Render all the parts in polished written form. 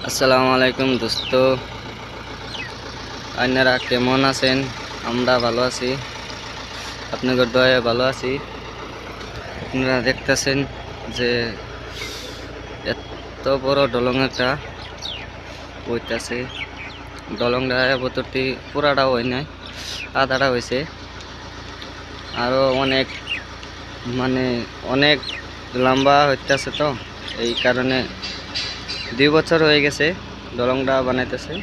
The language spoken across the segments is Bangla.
আসসালামু আলাইকুম দোস্ত, আপনারা কেমন আছেন? আমরা ভালো আছি, আপনাদের দয়ায় ভালো আছি। আপনারা দেখতেছেন যে এত বড় দলং একটা হইতেছে। দলংটা বতরটি পুরাটা হয় নাই, আধাটা হয়েছে। আরও অনেক অনেক লম্বা হইতেছে, তো এই কারণে 2 বছর হয়ে গেছে দলংটা বানাইতেছে।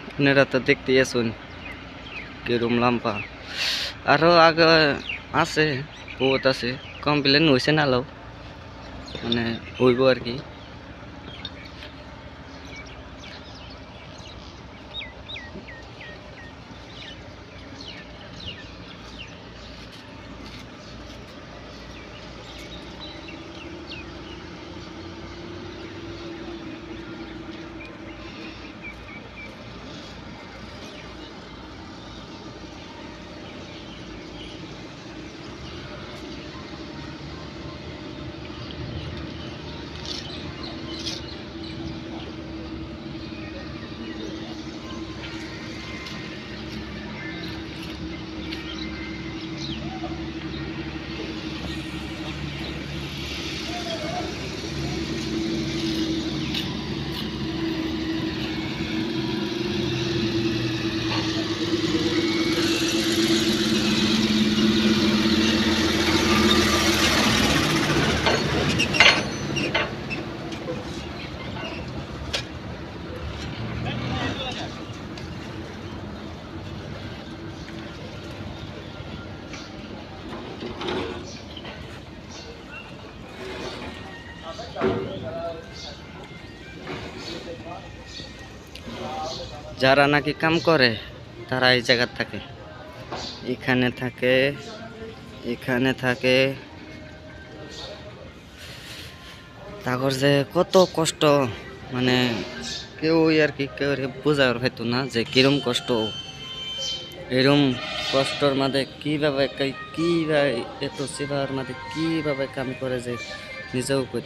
আপনারা তো দেখতেই আসুন কিরম লম্বা। আরো আগে আছে, বহুত আছে, কমপ্লেন হয়েছে না লো, হইব আর কি। যারা নাকি কাম করে তারা এই জায়গা থাকে, এখানে থাকে, এখানে থাকে। তারপর যে কত কষ্ট, কেউ আর কি কেউ বোঝার হয়তো না যে কিরম কষ্ট। এরম কষ্টর মাঝে কিভাবে এত সেবার মাঝে কিভাবে কাম করে যে নিজেও করতে